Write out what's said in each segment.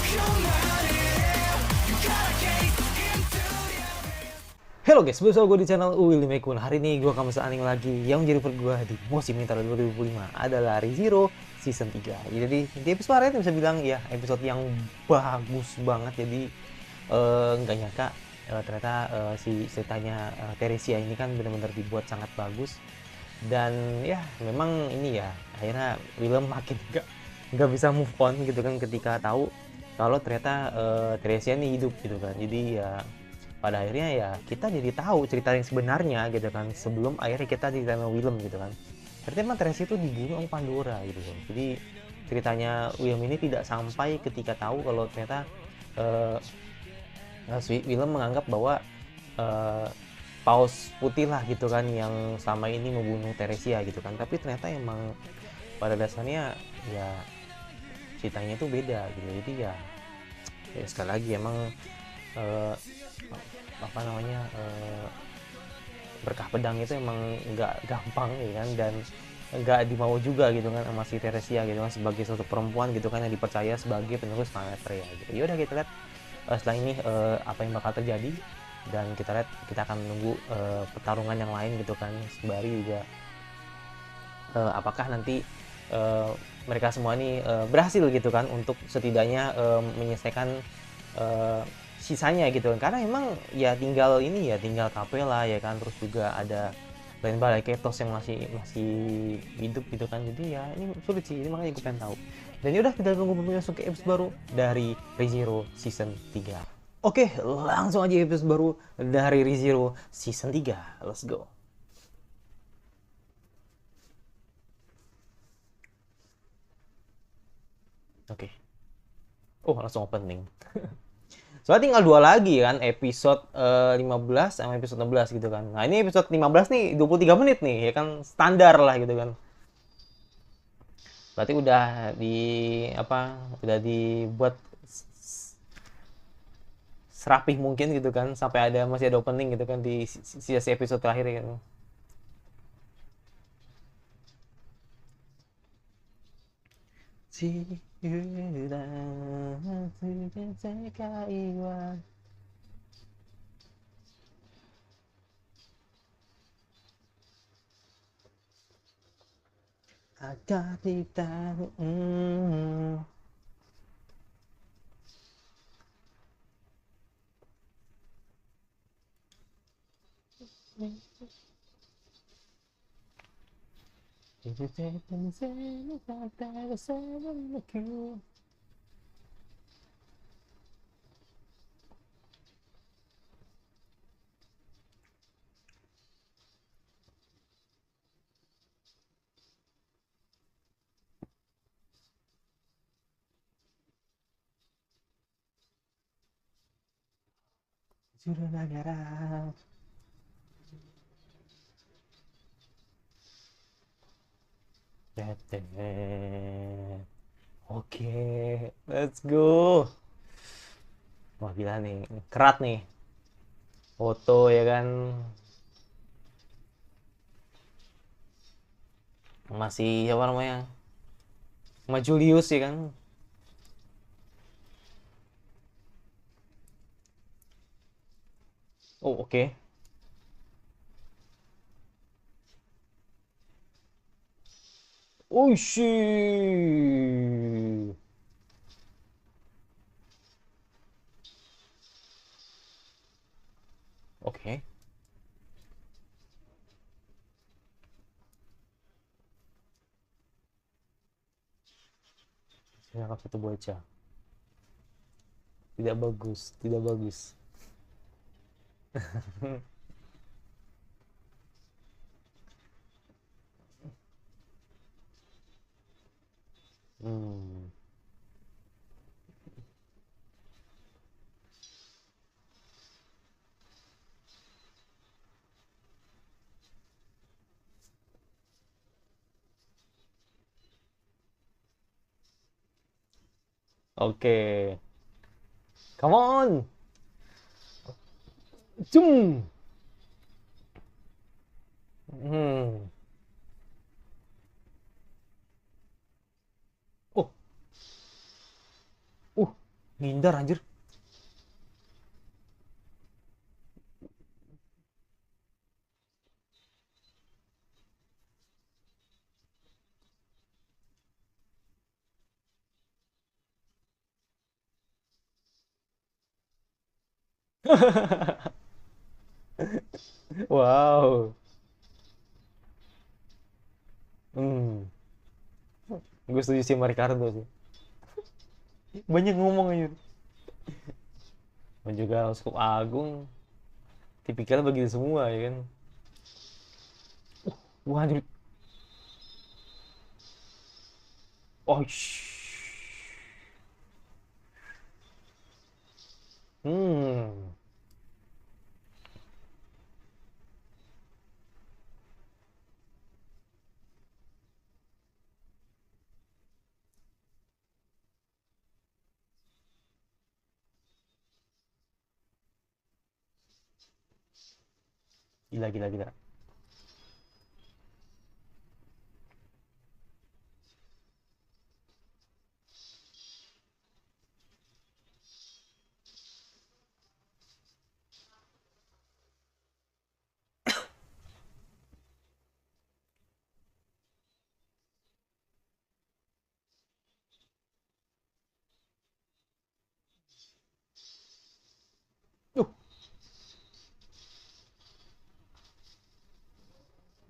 Halo guys, bersama gue di channel Willy Mekun. Hari ini gue akan anime lagi yang menjadi favorit gue di musim Nintendo 2025 adalah ReZero Season 3. Jadi di episode hari ini bisa bilang ya episode yang bagus banget. Jadi nggak nyangka ternyata si ceritanya Teresia ini kan benar-benar dibuat sangat bagus. Dan ya memang ini ya akhirnya Willem makin nggak bisa move on gitu kan ketika tahu kalau ternyata Teresia ini hidup gitu kan. Jadi ya pada akhirnya ya kita jadi tahu cerita yang sebenarnya gitu kan sebelum akhirnya kita diceritain sama Willem gitu kan. Ternyata emang Tracy itu dibunuh sama Pandora gitu kan. Jadi ceritanya Willem ini tidak sampai ketika tahu kalau ternyata uh, si Willem menganggap bahwa uh, Paus putih lah gitu kan yang selama ini membunuh Teresia gitu kan. Tapi ternyata emang pada dasarnya ya ceritanya itu beda gitu. Jadi ya sekali lagi emang uh, apa namanya berkah pedang itu emang nggak gampang ya kan, dan nggak dimau juga gitu kan sama si Teresia gitu kan sebagai satu perempuan gitu kan yang dipercaya sebagai penerus planet Freya gitu. Yaudah kita lihat setelah ini apa yang bakal terjadi, dan kita lihat kita akan menunggu pertarungan yang lain gitu kan sembari juga apakah nanti uh, mereka semua ini berhasil gitu kan untuk setidaknya menyelesaikan uh, sisanya gitu kan, karena emang ya tinggal ini ya tinggal Capella ya kan, terus juga ada lain balai Ketos yang masih masih hidup gitu kan. Jadi ya ini sulit sih, ini makanya gue pengen tahu. Dan yaudah kita tunggu langsung ke episode baru dari ReZero Season 3. Oke, langsung aja episode baru dari ReZero Season 3. Let's go. Oke. Oh, langsung opening. Soalnya tinggal dua lagi kan, episode 15 sama episode 16 gitu kan. Nah ini episode 15 nih 23 menit nih, ya kan standar lah gitu kan. Berarti udah di apa, udah dibuat serapih mungkin gitu kan, sampai ada masih ada opening gitu kan di sisi episode terakhir gitu. Agar kita suruh negara. Oke, let's go. Wah gila nih, kerat nih. Foto ya kan, masih apa namanya, sama Julius ya kan. Oh oke. Oh shit. Oke. Saya satu baca. Tidak bagus, tidak bagus. Hmm. Oke. Come on. Cum. Hmm. Oh. Uh. Ngindar anjir. Wow. Hmm. Gue setuju sih sama Ricardo sih. Banyak ngomong aja. Dan juga Uskup Agung tipikalnya begitu semua ya kan. Wah anjir. Oh, hmm. Gila, gila, gila. Uh,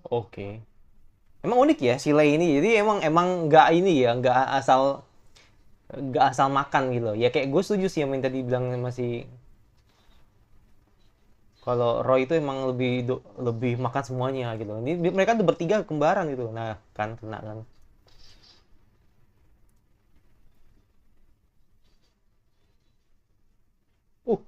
Oke. Emang unik ya si Lei ini. Jadi emang emang nggak ini ya, nggak asal makan gitu loh. Ya kayak gue setuju sih yang tadi bilang masih kalau Roy itu emang lebih makan semuanya gitu. Ini mereka tuh bertiga kembaran gitu. Nah, kan kena kan. Uh,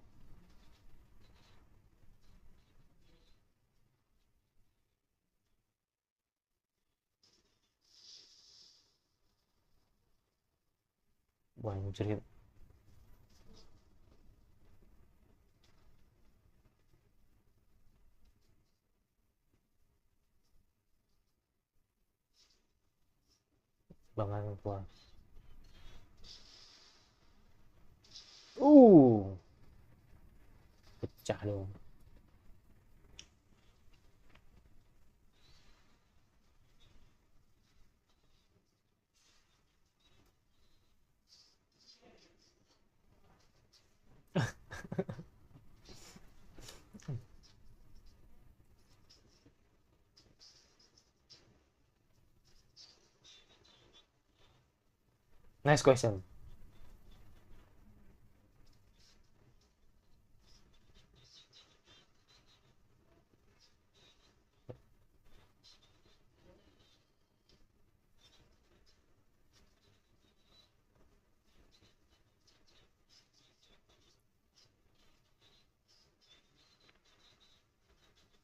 wah anjir banget wah. Uh, Pecah dong. Nice question.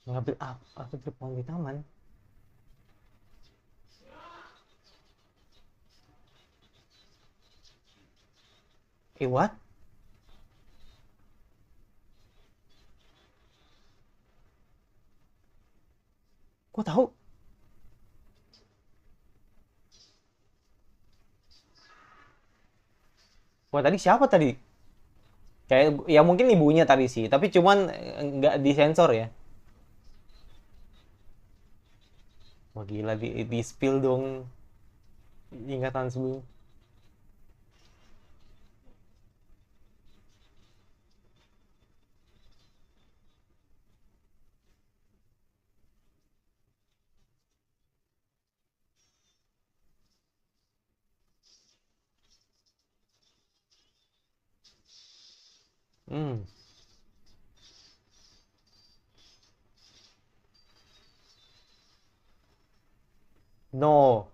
Ngambil apa tuh pohon di taman? What? Kok tahu? Wah tadi siapa tadi? Kayak ya mungkin ibunya tadi sih, tapi cuman nggak disensor ya. Wah gila di spill dong ingatan sebelum. Hmm. No.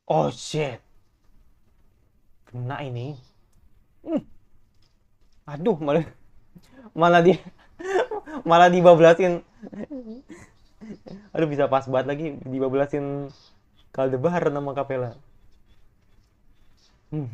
Oh shit. Kena ini. Hmm. Aduh, malah malah dia malah dibablasin. Aduh bisa pas banget lagi dibablasin Kaldebar nama Kapela. Hmm.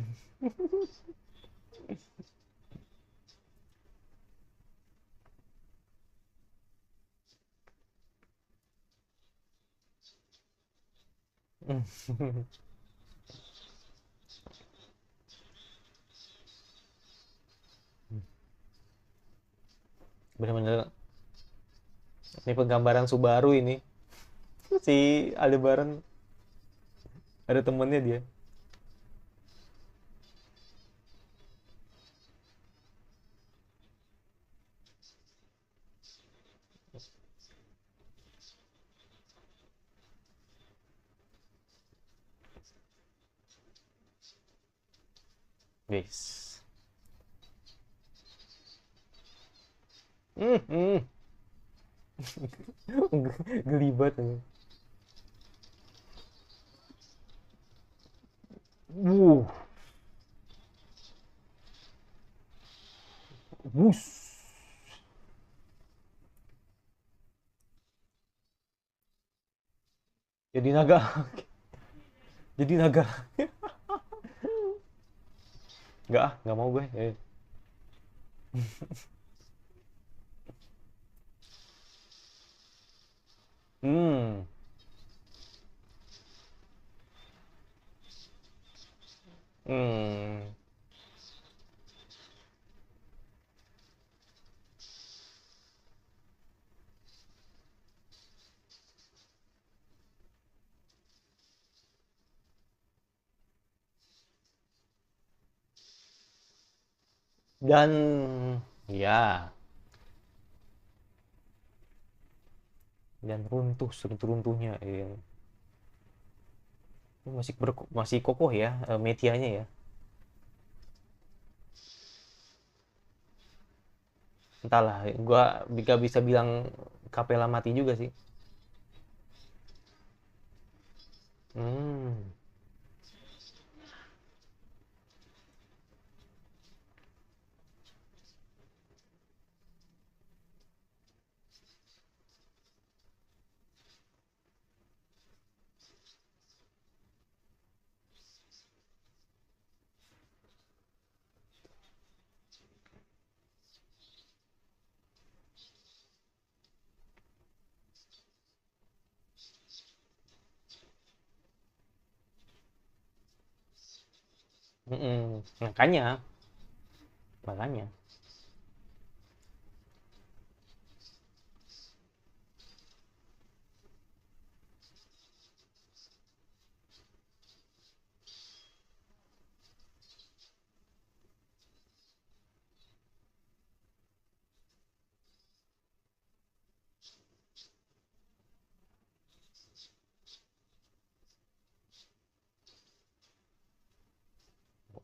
Bener-bener ini penggambaran Subaru ini. Si Aldebaran ada temennya dia. Guys. Hmm, hmm. Gelibat ini. Wuh, bus. Jadi naga, jadi naga. Nggak mau gue. Hmm, hmm. Dan ya, dan runtuh seruntuh-runtuhnya. Ya. Masih kokoh ya medianya ya. Entahlah, gua bisa bilang Capella mati juga sih. Hmm. Mm-mm. Makanya.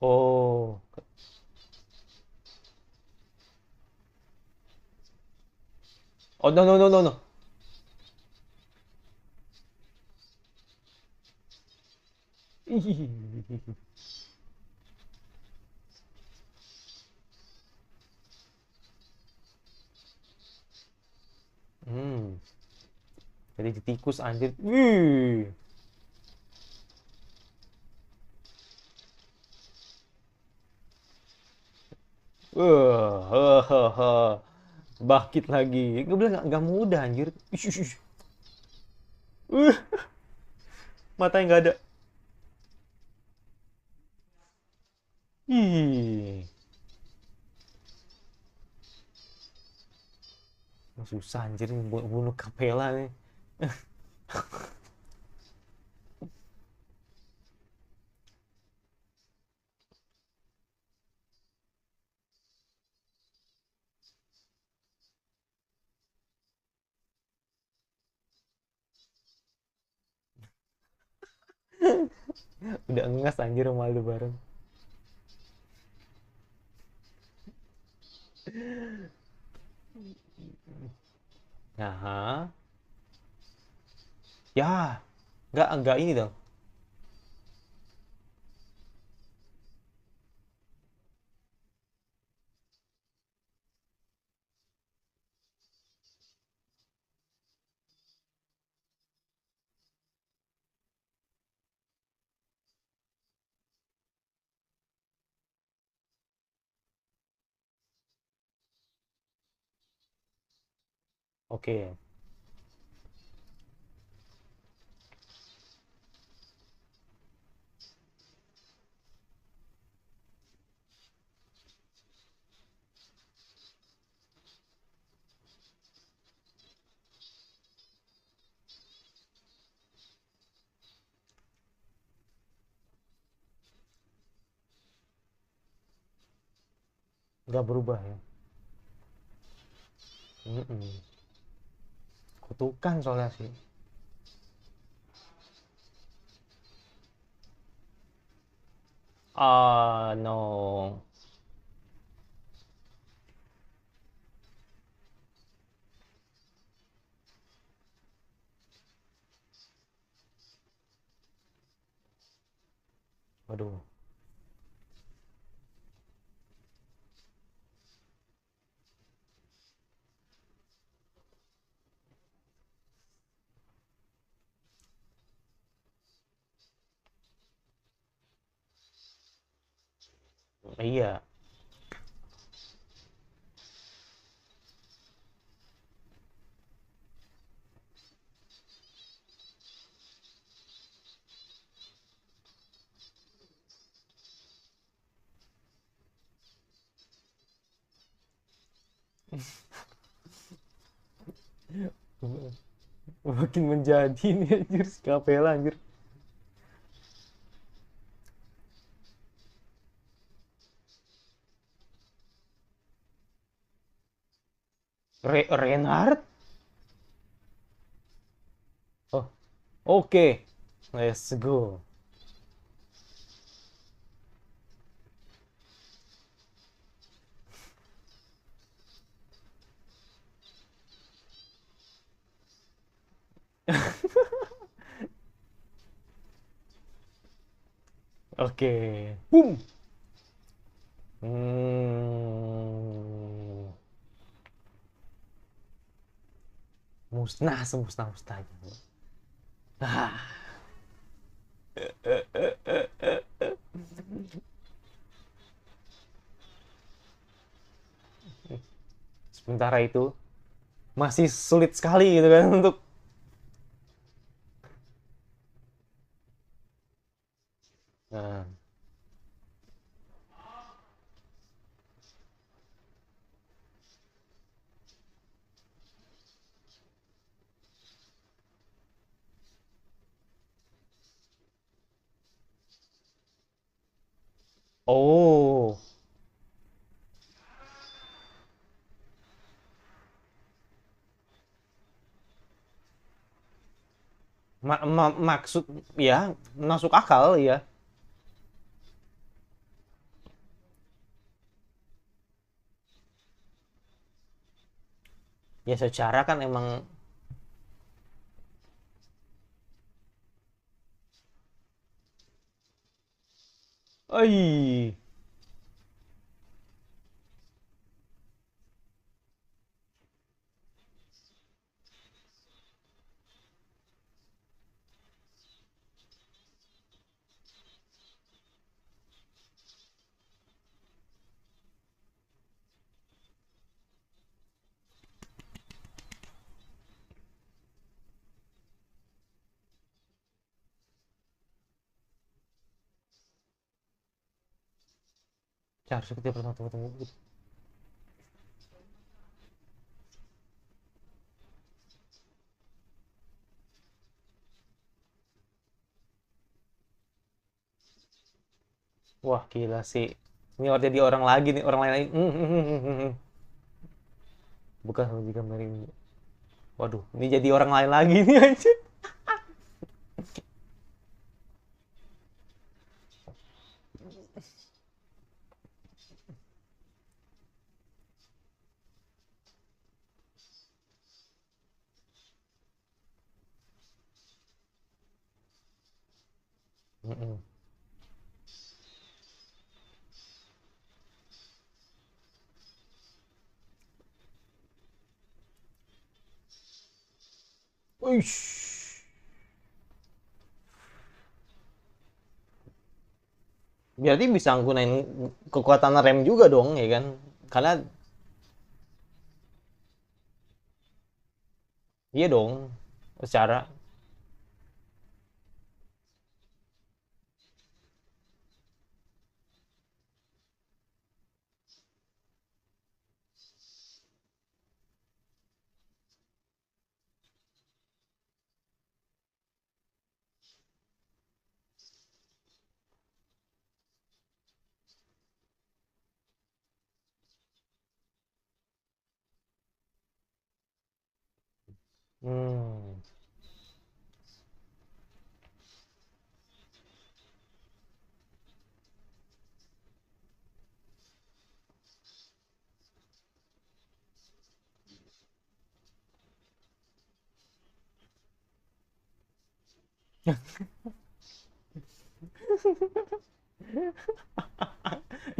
Oh, oh no no no no no. Hmm. Jadi ditikus anjir. Wih. Bakit lagi. Gue bilang nggak mudah anjir. Ish, ish, ish. Uh, matanya nggak ada. Ih. Susah anjir bunuh Capella nih. Udah ngas anjir sama Aldebaran. Nah, ya, nggak ini dong. Oke. nggak berubah ya. Mm-mm. Kutukan soalnya sih. Ah, no. Waduh. Iya. Makin menjadi nih anjir si Capella anjir. Reinhardt? Oh, oke. Okay. Let's go. Oke. Okay. Boom. Hmm. Musnah semusnah-musnahnya. Ah. Sementara itu masih sulit sekali gitu kan untuk nah. Oh, maksud ya masuk akal ya. Ya secara kan emang ai harus kita pertama temu. Wah, gila sih. Ini udah jadi orang lagi nih, orang lain lagi. Bukan jika Mary. Waduh, ini jadi orang lain lagi nih anjir. Mm-mm. Uish. Berarti bisa nggunain kekuatan rem juga dong, ya kan? Karena iya dong, secara Hmm.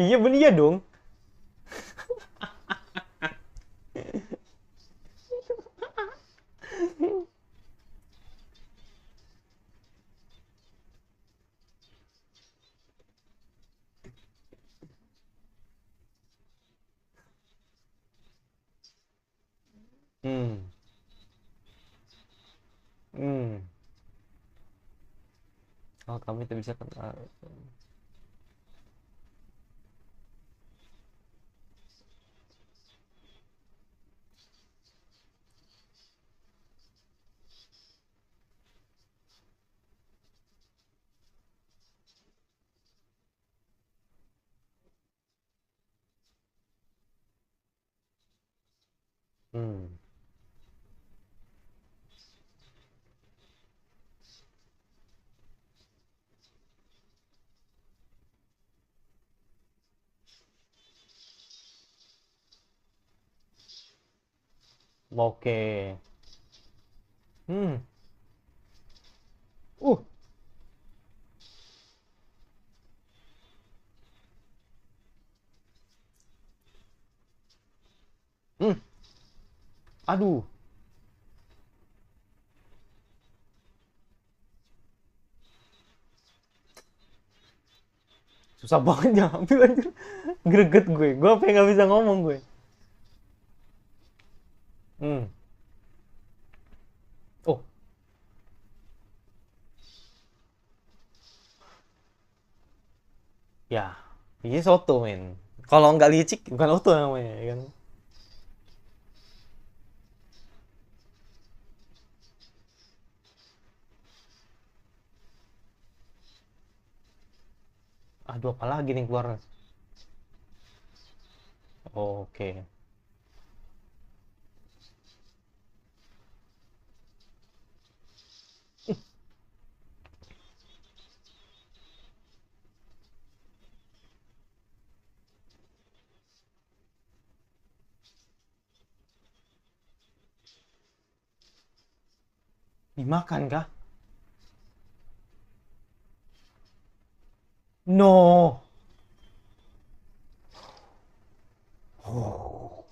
Iya bener ya dong. Hmm. Hmm. Oh, kamu itu bisa kenal. Hmm. Oke. Hmm. Uh. Hmm. Aduh. Susah banget nyambil anjir. Greget gue. Gue apa yang nggak bisa ngomong gue. Hmm. Oh, ya. Ini soto, men. Kalau nggak licik, bukan oto namanya, ya kan? Aduh, apa lagi nih keluar? Oke. Dimakan kah? No. Oh,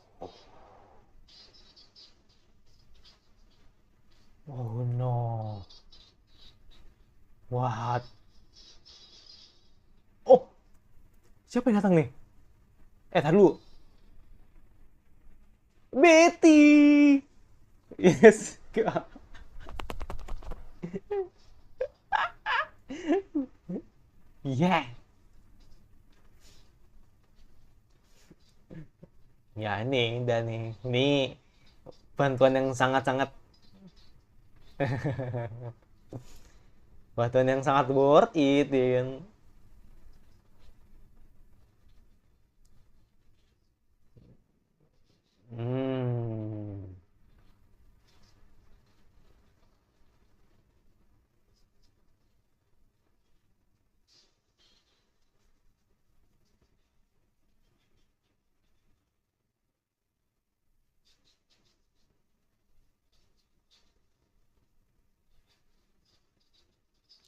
oh no. What? Oh, siapa yang datang nih? Tadi dulu. Betty. Yes. Yeah. Ya ini dan nih. Ini bantuan yang sangat-sangat bantuan yang sangat worth it ya kan. Hmm.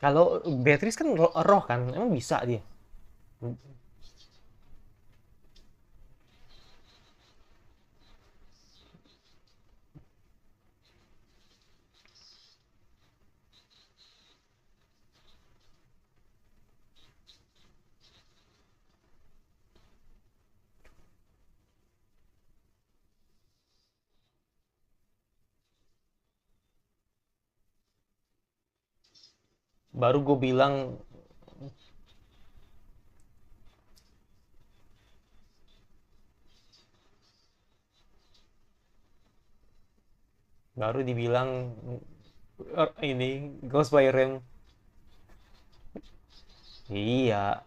Kalau Beatrice kan roh kan, emang bisa dia. Baru gue bilang, baru dibilang ini Ghost by Rem. Iya,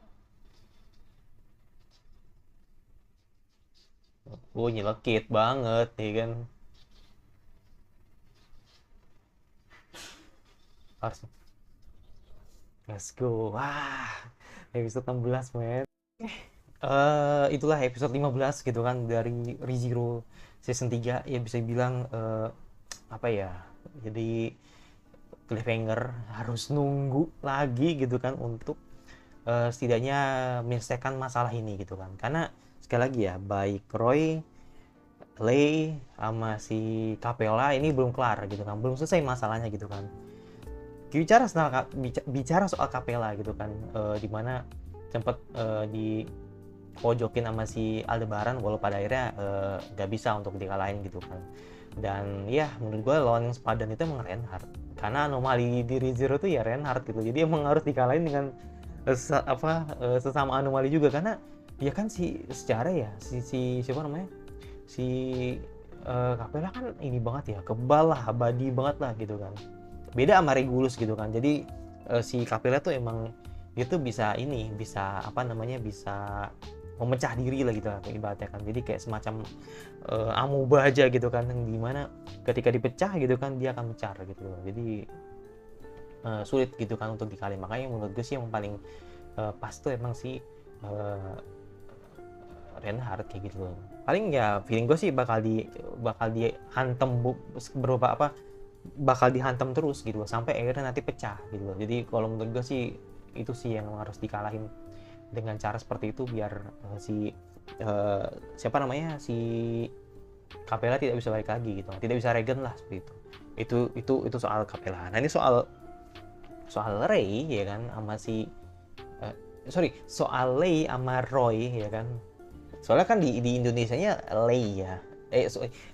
gue nyelekit banget ya kan. harus. Let's go. Wah, episode 16 men. Itulah episode 15 gitu kan dari ReZero season 3 ya, bisa bilang apa ya, jadi cliffhanger, harus nunggu lagi gitu kan untuk setidaknya menyelesaikan masalah ini gitu kan. Karena sekali lagi ya, baik Roy, Lei sama si Capella ini belum kelar gitu kan, belum selesai masalahnya gitu kan. Bicara soal Capella gitu kan, dimana sempat di pojokin sama si Aldebaran, walau pada akhirnya gak bisa untuk dikalahin gitu kan. Dan ya menurut gue lawan yang sepadan itu emang Reinhardt, karena anomali di ReZero tuh ya Reinhardt gitu, jadi emang harus dikalahin dengan sesama anomali juga. Karena ya kan secara ya si siapa namanya, si Capella kan ini banget ya, kebal lah, abadi banget lah gitu kan, beda sama Regulus gitu kan. Jadi si Capella tuh emang dia tuh bisa apa namanya, bisa memecah diri lah gitu lah ibaratnya kan. Jadi kayak semacam amuba aja gitu kan, yang dimana ketika dipecah gitu kan dia akan mencar gitu loh. Jadi sulit gitu kan untuk dikali. Makanya menurut gue sih yang paling pas tuh emang si Reinhardt kayak gitu loh. Paling ya feeling gue sih bakal dihantam berupa apa, bakal dihantam terus gitu loh sampai akhirnya nanti pecah gitu loh. Jadi kalau menurut gue sih itu sih yang harus dikalahin dengan cara seperti itu, biar siapa namanya, si Capella tidak bisa balik lagi gitu, tidak bisa regen lah seperti itu soal Capella. Nah ini soal Ray ya kan sama si soal Lei sama Roy ya kan. Soalnya kan di Indonesianya Lei ya,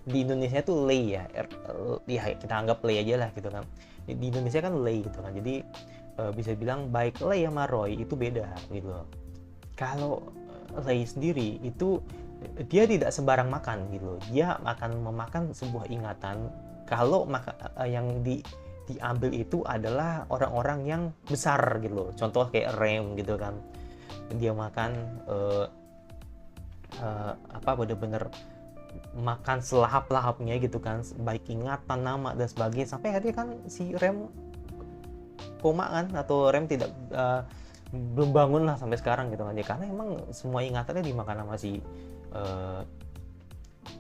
di Indonesia tuh Lei ya, ya kita anggap Lei aja lah gitu kan. Di Indonesia kan Lei gitu kan, jadi bisa bilang baik Lei sama Roy itu beda gitu loh. Kalau Lei sendiri itu dia tidak sembarang makan gitu loh, dia akan memakan sebuah ingatan kalau yang diambil itu adalah orang-orang yang besar gitu loh. Contoh kayak Rem gitu kan, dia makan apa, bener-bener makan selahap-lahapnya gitu kan, baik ingatan, nama dan sebagainya, sampai akhirnya kan si Rem koma kan, atau Rem tidak belum bangun lah sampai sekarang gitu kan ya, karena emang semua ingatannya dimakan sama si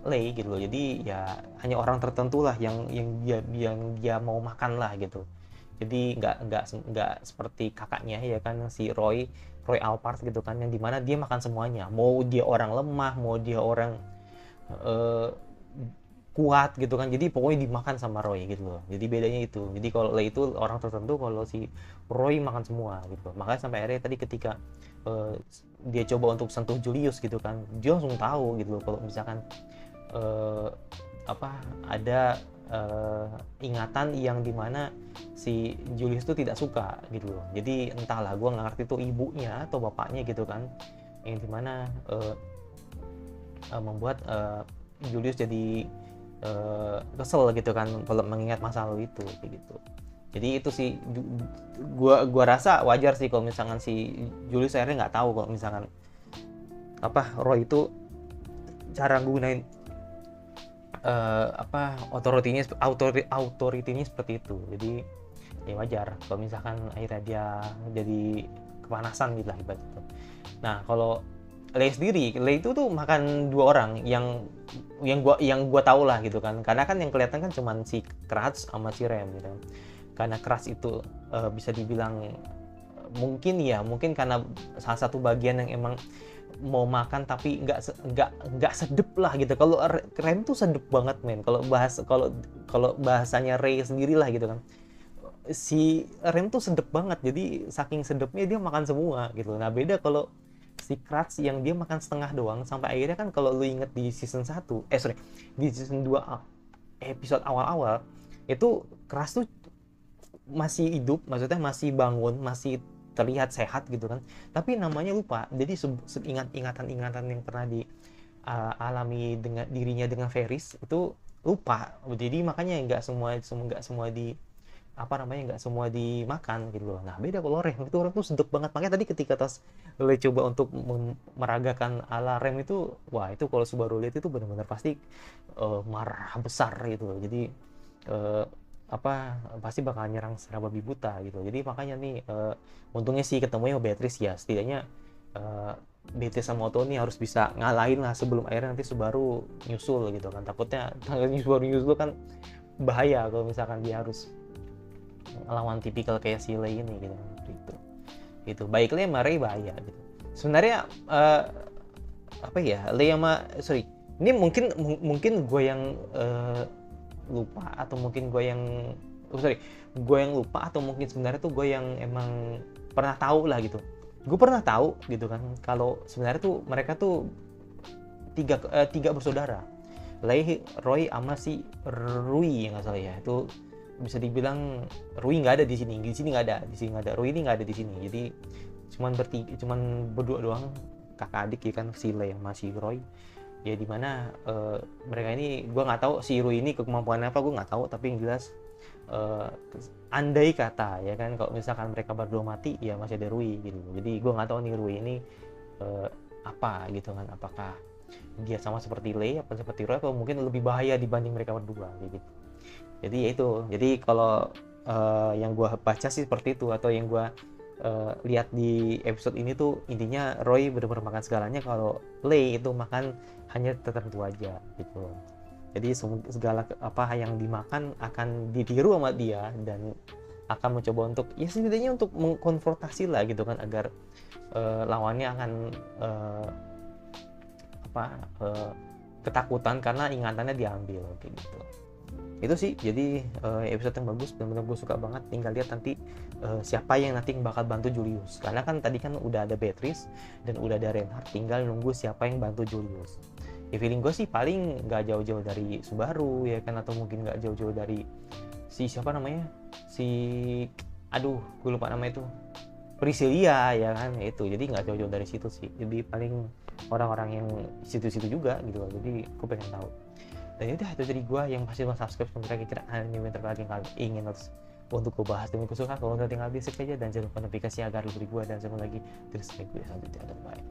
Lei gitu loh. Jadi ya hanya orang tertentu lah yang dia mau makan lah gitu. Jadi nggak seperti kakaknya ya kan, si Roy Alpert gitu kan, yang dimana dia makan semuanya, mau dia orang lemah, mau dia orang kuat gitu kan, jadi pokoknya dimakan sama Roy gitu loh. Jadi bedanya itu, jadi kalau Lei itu orang tertentu, kalau si Roy makan semua gitu. Makanya sampai akhirnya tadi ketika dia coba untuk sentuh Julius gitu kan, dia langsung tahu gitu loh kalau misalkan apa, ada ingatan yang dimana si Julius itu tidak suka gitu loh. Jadi entahlah, gue nggak ngerti itu ibunya atau bapaknya gitu kan, yang dimana membuat Julius jadi kesel gitu kan kalau mengingat masa lalu itu kayak gitu. Jadi itu sih gua rasa wajar sih kalau misalkan si Julius akhirnya nggak tahu kalau misalkan apa, Roy itu cara gunain apa, otoritinya seperti itu. Jadi ya wajar kalau misalkan akhirnya dia jadi kepanasan gitu lah ibarat itu. Nah kalau Lei sendiri, Lei itu tuh makan dua orang yang gua tahu lah gitu kan, karena kan yang kelihatan kan cuman si Kratz sama si Rem gitu. Karena Kratz itu bisa dibilang mungkin karena salah satu bagian yang emang mau makan tapi nggak sedep lah gitu. Kalau Rem tuh sedep banget men, kalau bahasanya Ray sendiri lah gitu kan, si Rem tuh sedep banget, jadi saking sedepnya dia makan semua gitu. Nah beda kalau si Kratz yang dia makan setengah doang, sampai akhirnya kan kalau lu inget di season 1, di season 2 episode awal-awal itu Kratz tuh masih hidup, maksudnya masih bangun, masih terlihat sehat gitu kan, tapi namanya lupa. Jadi ingatan-ingatan yang pernah dialami dengan dirinya dengan Ferris itu lupa. Jadi makanya nggak semua di apa namanya, nggak semua dimakan gitu loh. Nah beda kalau Rem itu, orang tuh sedep banget. Makanya tadi ketika le coba untuk meragakan ala Rem itu, wah itu kalau Subaru lihat itu benar-benar pasti marah besar gitu loh. Jadi pasti bakal nyerang secara babi buta gitu. Jadi makanya nih untungnya sih ketemunya sama Beatrice ya, setidaknya Beatrice sama Otto nih harus bisa ngalahin lah sebelum akhirnya nanti Subaru nyusul gitu kan. Takutnya Subaru nyusul kan bahaya kalau misalkan dia harus lawan tipikal kayak si Lei ini gitu. Gitu. Baiknya sama Rey bahaya gitu. Sebenarnya Lei sama ini mungkin gue yang lupa atau mungkin gue yang lupa atau mungkin sebenarnya tuh gue yang emang pernah tahu lah gitu. Gue pernah tahu gitu kan kalau sebenarnya tuh mereka tuh tiga bersaudara. Lei, Roy sama si Rui yang nggak salah ya. Itu bisa dibilang Rui nggak ada di sini nggak ada, Rui ini nggak ada di sini. Jadi cuman berdua doang, kakak adik ya kan, si Lei sama si Roy. Ya dimana mereka ini gue nggak tahu si Rui ini kemampuannya apa, gue nggak tahu, tapi yang jelas andai kata ya kan kalau misalkan mereka berdua mati ya masih ada Rui gitu. Jadi gue nggak tahu nih Rui ini apa gitu kan, apakah dia sama seperti Lei apa seperti Roy atau mungkin lebih bahaya dibanding mereka berdua gitu. Jadi ya itu, jadi kalau yang gue baca sih seperti itu, atau yang gue lihat di episode ini tuh intinya Roy benar-benar makan segalanya, kalau Lei itu makan hanya tertentu aja gitu. Jadi segala apa yang dimakan akan ditiru sama dia dan akan mencoba untuk ya setidaknya untuk mengkonfrontasi lah gitu kan, agar lawannya akan ketakutan karena ingatannya diambil kayak gitu. Itu sih jadi episode yang bagus, benar-benar gue suka banget. Tinggal lihat nanti siapa yang nanti bakal bantu Julius, karena kan tadi kan udah ada Beatrice dan udah ada Reinhard, tinggal nunggu siapa yang bantu Julius. Ya feeling gue sih paling nggak jauh-jauh dari Subaru ya kan, atau mungkin nggak jauh-jauh dari si siapa namanya, gue lupa nama itu, Priscilia ya kan, itu jadi nggak jauh-jauh dari situ sih. Jadi paling orang-orang yang situ-situ juga gitu loh. Jadi gue pengen tahu. Dan itu dari gue yang pasti lo subscribe kira-kira anime terbaru yang kalian ingin untuk gue bahas dan gue suka. Kalau udah tinggal di subscribe aja dan jangan lupa notifikasi agar lo beri gue dan sampai lagi terus gue selanjutnya. Bye.